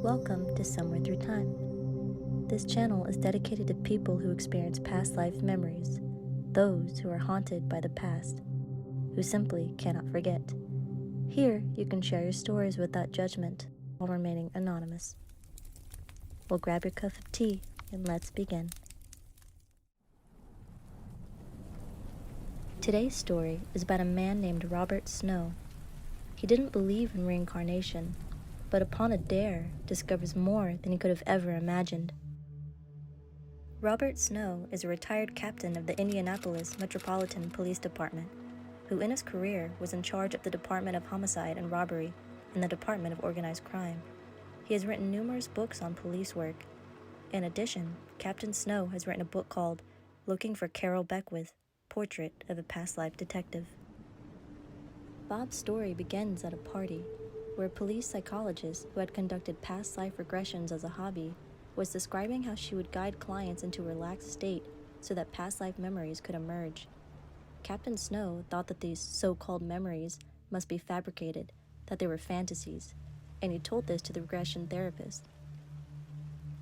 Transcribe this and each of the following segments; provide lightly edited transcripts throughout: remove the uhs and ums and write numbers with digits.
Welcome to Somewhere Through Time. This channel is dedicated to people who experience past life memories, those who are haunted by the past, who simply cannot forget. Here, you can share your stories without judgment while remaining anonymous. Well, grab your cup of tea and let's begin. Today's story is about a man named Robert Snow. He didn't believe in reincarnation, but upon a dare, discovers more than he could have ever imagined. Robert Snow is a retired captain of the Indianapolis Metropolitan Police Department, who in his career was in charge of the Department of Homicide and Robbery and the Department of Organized Crime. He has written numerous books on police work. In addition, Captain Snow has written a book called Looking for Carol Beckwith, Portrait of a Past Life Detective. Bob's story begins at a party, where a police psychologist who had conducted past life regressions as a hobby was describing how she would guide clients into a relaxed state so that past life memories could emerge. Captain Snow thought that these so-called memories must be fabricated, that they were fantasies, and he told this to the regression therapist.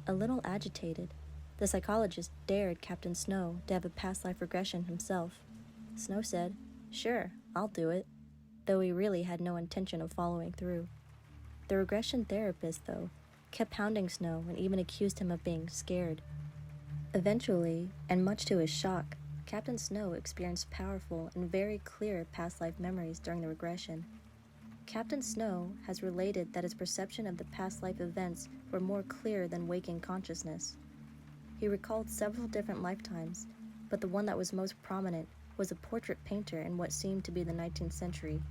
A little agitated, the psychologist dared Captain Snow to have a past life regression himself. Snow said, "Sure, I'll do it," though he really had no intention of following through. The regression therapist, though, kept hounding Snow and even accused him of being scared. Eventually, and much to his shock, Captain Snow experienced powerful and very clear past life memories during the regression. Captain Snow has related that his perception of the past life events were more clear than waking consciousness. He recalled several different lifetimes, but the one that was most prominent was a portrait painter in what seemed to be the 19th century.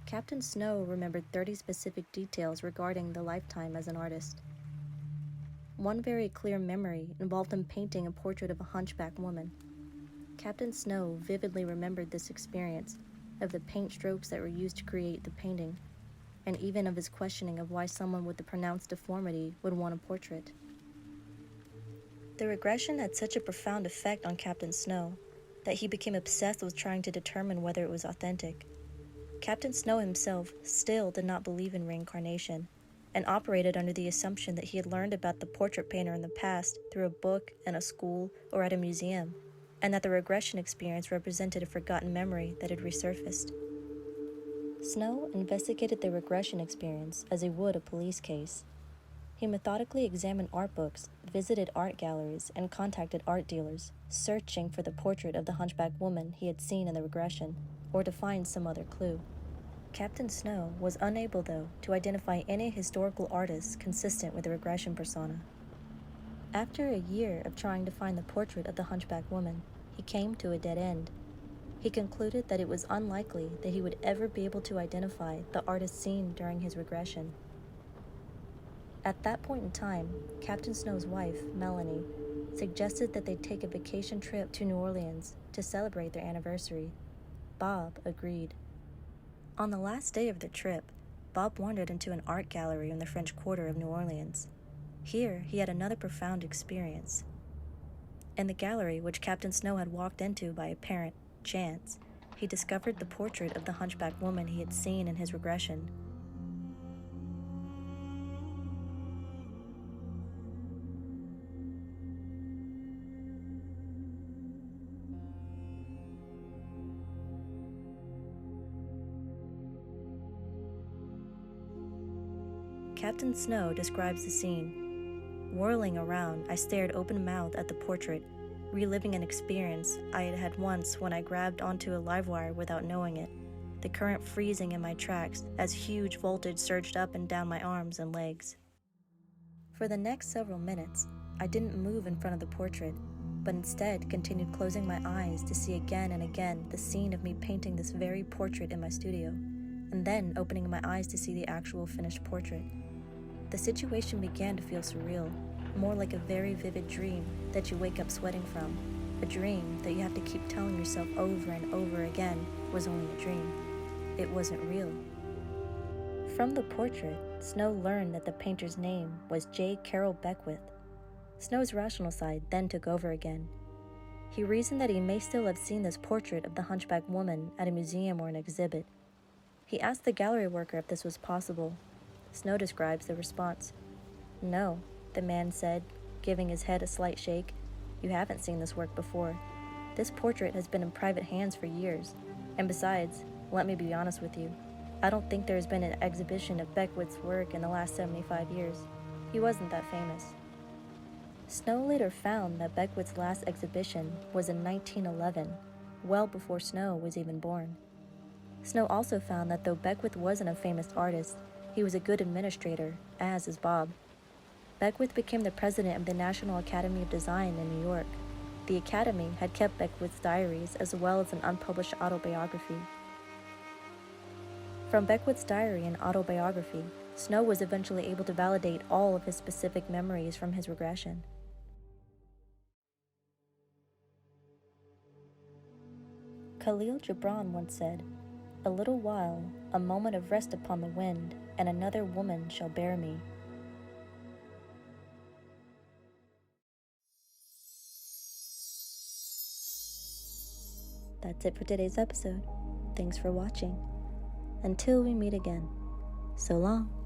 Captain Snow remembered 30 specific details regarding the lifetime as an artist. One very clear memory involved him painting a portrait of a hunchback woman. Captain Snow vividly remembered this experience, of the paint strokes that were used to create the painting, and even of his questioning of why someone with a pronounced deformity would want a portrait. The regression had such a profound effect on Captain Snow that he became obsessed with trying to determine whether it was authentic. Captain Snow himself still did not believe in reincarnation, and operated under the assumption that he had learned about the portrait painter in the past through a book, in a school, or at a museum, and that the regression experience represented a forgotten memory that had resurfaced. Snow investigated the regression experience as he would a police case. He methodically examined art books, visited art galleries, and contacted art dealers, searching for the portrait of the hunchback woman he had seen in the regression, or to find some other clue. Captain Snow was unable, though, to identify any historical artists consistent with the regression persona. After a year of trying to find the portrait of the hunchback woman, he came to a dead end. He concluded that it was unlikely that he would ever be able to identify the artist seen during his regression. At that point in time, Captain Snow's wife, Melanie, suggested that they take a vacation trip to New Orleans to celebrate their anniversary. Bob agreed. On the last day of the trip, Bob wandered into an art gallery in the French Quarter of New Orleans. Here, he had another profound experience. In the gallery, which Captain Snow had walked into by apparent chance, he discovered the portrait of the hunchback woman he had seen in his regression. Captain Snow describes the scene. Whirling around, I stared open-mouthed at the portrait, reliving an experience I had had once when I grabbed onto a live wire without knowing it, the current freezing in my tracks as huge voltage surged up and down my arms and legs. For the next several minutes, I didn't move in front of the portrait, but instead continued closing my eyes to see again and again the scene of me painting this very portrait in my studio, and then opening my eyes to see the actual finished portrait. The situation began to feel surreal, more like a very vivid dream that you wake up sweating from, a dream that you have to keep telling yourself over and over again was only a dream. It wasn't real. From the portrait, Snow learned that the painter's name was J. Carol Beckwith. Snow's rational side then took over again. He reasoned that he may still have seen this portrait of the hunchback woman at a museum or an exhibit. He asked the gallery worker if this was possible. Snow describes the response. "No," the man said, giving his head a slight shake. "You haven't seen this work before. This portrait has been in private hands for years. And besides, let me be honest with you, I don't think there's been an exhibition of Beckwith's work in the last 75 years. He wasn't that famous." Snow later found that Beckwith's last exhibition was in 1911, well before Snow was even born. Snow also found that though Beckwith wasn't a famous artist, he was a good administrator, as is Bob. Beckwith became the president of the National Academy of Design in New York. The Academy had kept Beckwith's diaries as well as an unpublished autobiography. From Beckwith's diary and autobiography, Snow was eventually able to validate all of his specific memories from his regression. Khalil Gibran once said, "A little while, a moment of rest upon the wind, and another woman shall bear me." That's it for today's episode. Thanks for watching. Until we meet again, so long.